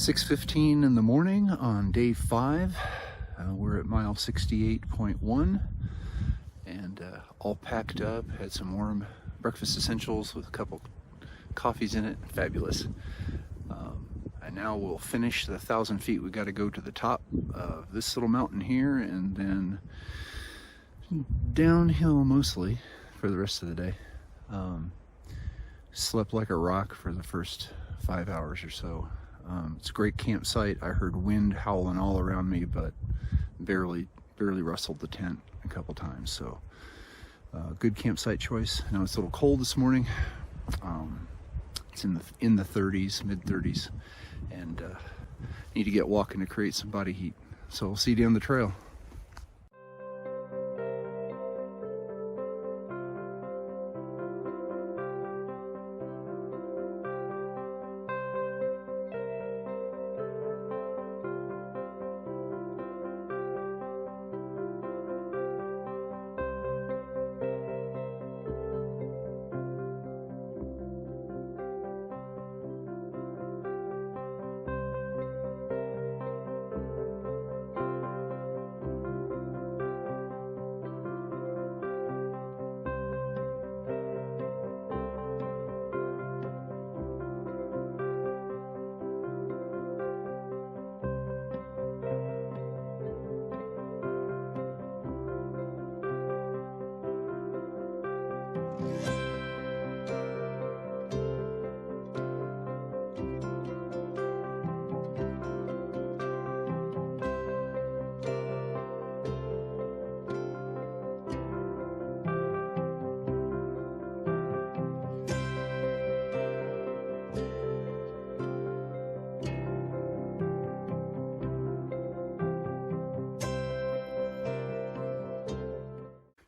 6:15 in the morning on day 5. We're at mile 68.1 and all packed up. Had some warm breakfast essentials with a couple coffees in it. Fabulous. And now we'll finish the 1,000 feet. We got to go to the top of this little mountain here and then downhill mostly for the rest of the day. Slept like a rock for the first 5 hours or so. It's a great campsite. I heard wind howling all around me, but barely rustled the tent a couple times. So good campsite choice. I know it's a little cold this morning. It's in the 30s, mid 30s, and need to get walking to create some body heat. So we'll see you down the trail.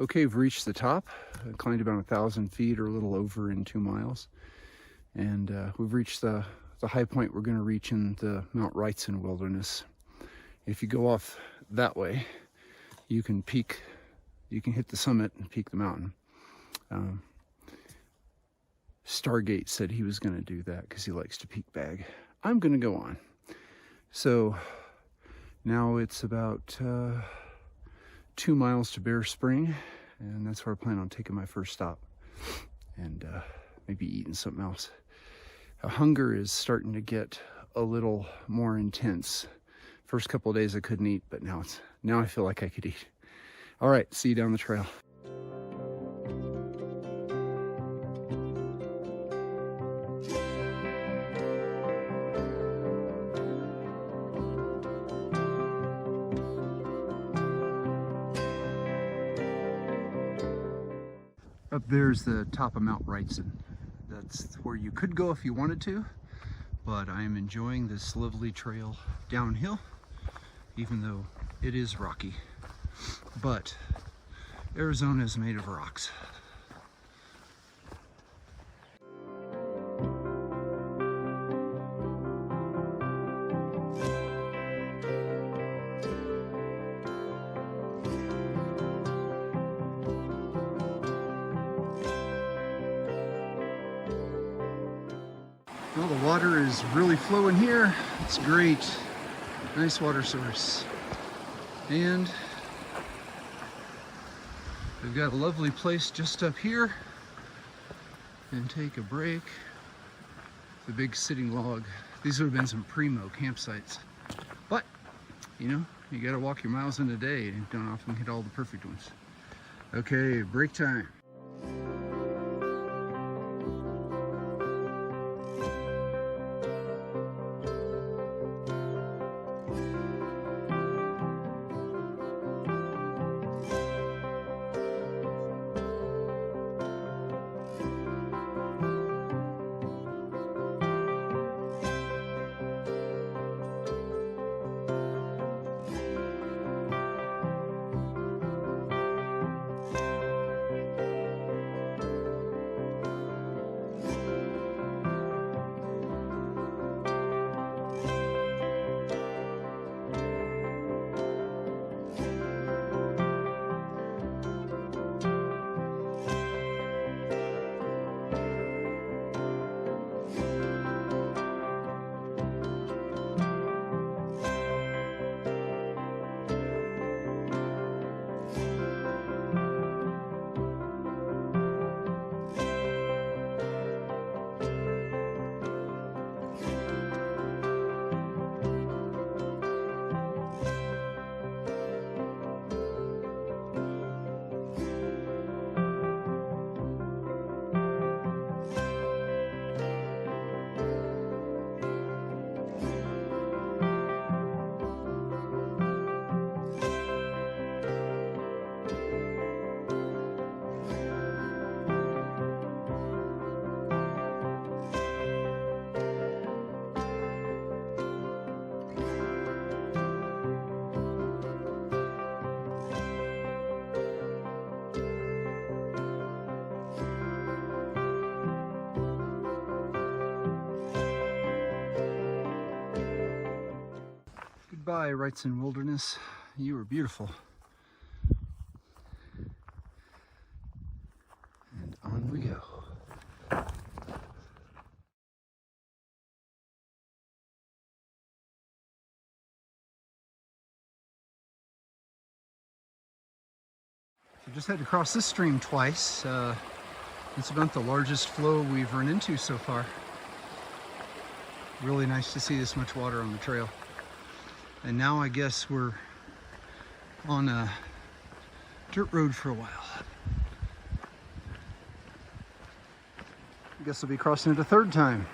Okay, we've reached the top. Climbed about 1,000 feet or a little over in 2 miles. And we've reached the high point we're going to reach in the Mount Wrightson wilderness. If you go off that way, you can hit the summit and peak the mountain. Stargate said he was going to do that because he likes to peak bag. I'm going to go on. So now it's about 2 miles to Bear Spring, and that's where I plan on taking my first stop and maybe eating something else. Hunger is starting to get a little more intense. First couple of days I couldn't eat, but now I feel like I could eat. All right, see you down the trail. Up there's the top of Mount Wrightson. That's where you could go if you wanted to, but I am enjoying this lovely trail downhill, even though it is rocky. But Arizona is made of rocks. Well, the water is really flowing here. It's great. Nice water source. And we've got a lovely place just up here and take a break. The big sitting log. These would have been some primo campsites. But, you know, you gotta walk your miles in a day and don't often hit all the perfect ones. Okay, break time. Goodbye, Wrightson Wilderness. You are beautiful. And on we go. So just had to cross this stream twice. It's about the largest flow we've run into so far. Really nice to see this much water on the trail. And now I guess we're on a dirt road for a while. I guess we'll be crossing it a third time.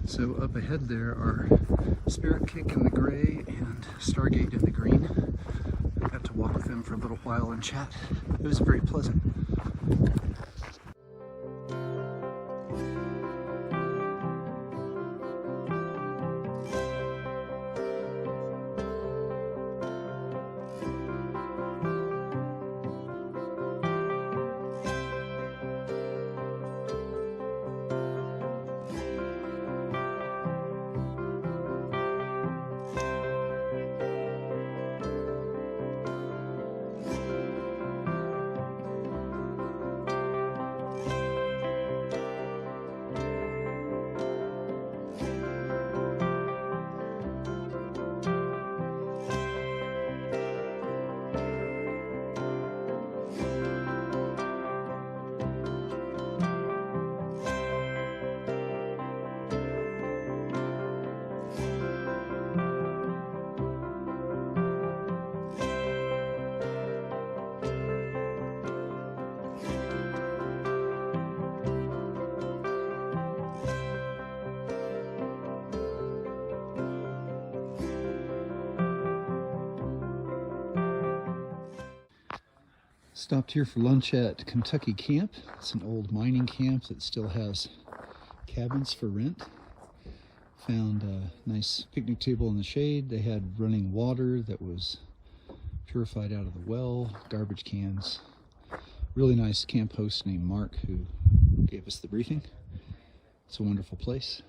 So up ahead there are Spirit Kick in the gray and Stargate in the green. I got to walk with them for a little while and chat. It was very pleasant. Stopped here for lunch at Kentucky Camp. It's an old mining camp that still has cabins for rent. Found a nice picnic table in the shade. They had running water that was purified out of the well, garbage cans. Really nice camp host named Mark who gave us the briefing. It's a wonderful place.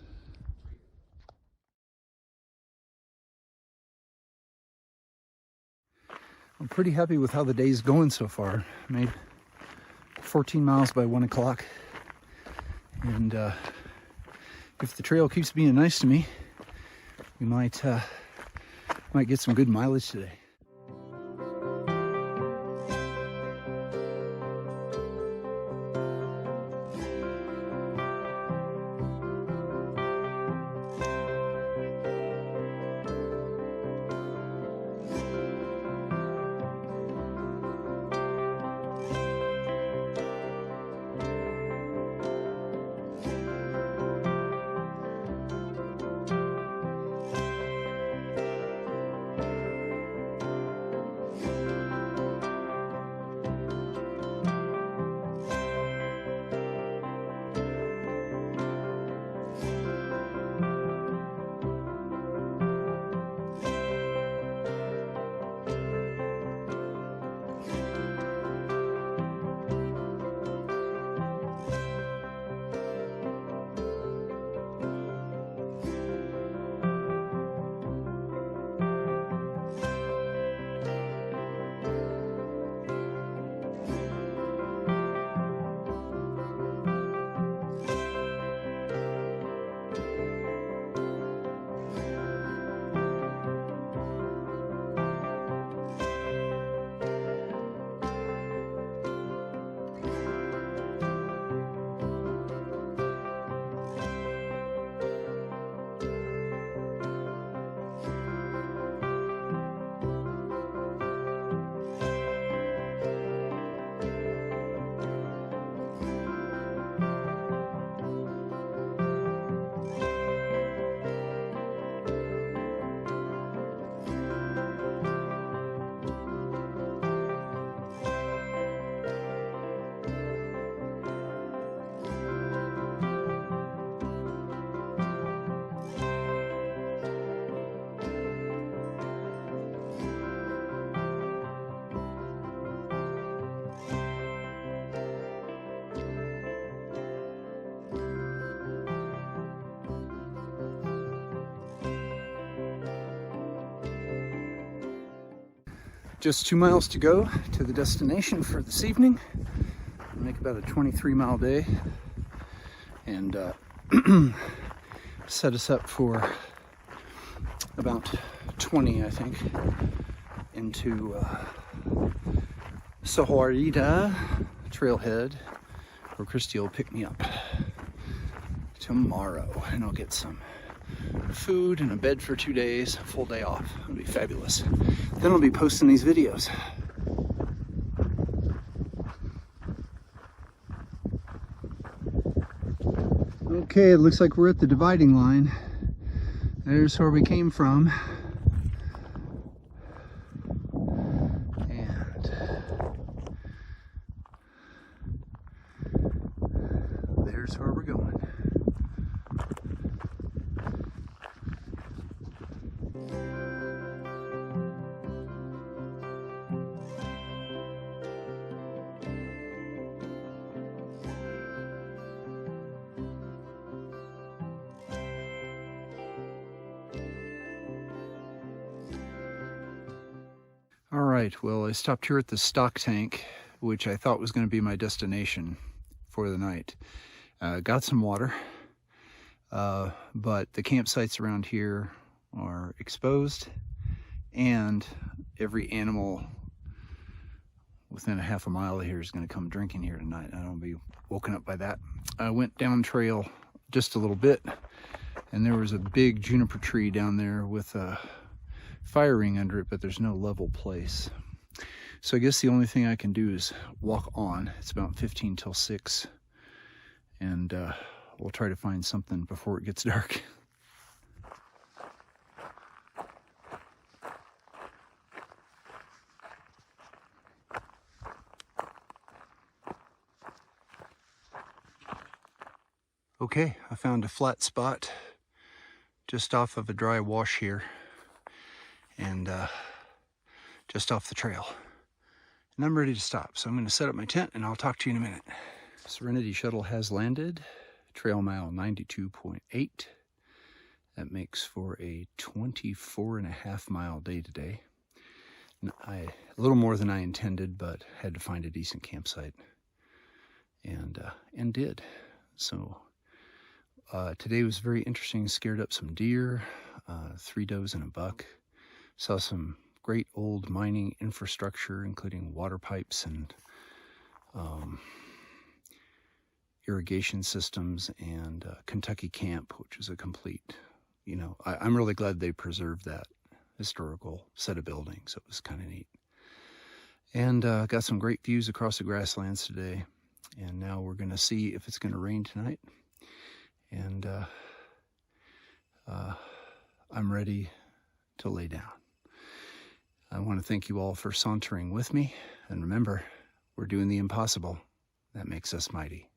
I'm pretty happy with how the day's going so far. I made 14 miles by 1 o'clock. And if the trail keeps being nice to me, we might get some good mileage today. Just 2 miles to go to the destination for this evening. I'll make about a 23-mile day and set us up for about 20, I think, into Sahuarita trailhead, where Christy will pick me up tomorrow, and I'll get some food and a bed for 2 days, a full day off. It'll be fabulous. Then I'll be posting these videos. Okay, it looks like we're at the dividing line. There's where we came from. And there's where we're going. All right, well, I stopped here at the stock tank, which I thought was going to be my destination for the night. Got some water, but the campsites around here are exposed, and every animal within a half a mile of here is going to come drinking here tonight. I don't want to be woken up by that. I went down trail just a little bit, and there was a big juniper tree down there with a fire ring under it, but there's no level place. So I guess the only thing I can do is walk on. It's about 15 till 6, and we'll try to find something before it gets dark. Okay, I found a flat spot just off of a dry wash here, and just off the trail. And I'm ready to stop, so I'm going to set up my tent and I'll talk to you in a minute. Serenity Shuttle has landed, trail mile 92.8. That makes for a 24.5-mile day today. A little more than I intended, but had to find a decent campsite, and did. So today was very interesting. Scared up some deer, 3 does and a buck. Saw some great old mining infrastructure, including water pipes and irrigation systems, and Kentucky Camp, which is a complete, I'm really glad they preserved that historical set of buildings. It was kind of neat. And got some great views across the grasslands today. And now we're going to see if it's going to rain tonight. And I'm ready to lay down. I want to thank you all for sauntering with me. And remember, we're doing the impossible. That makes us mighty.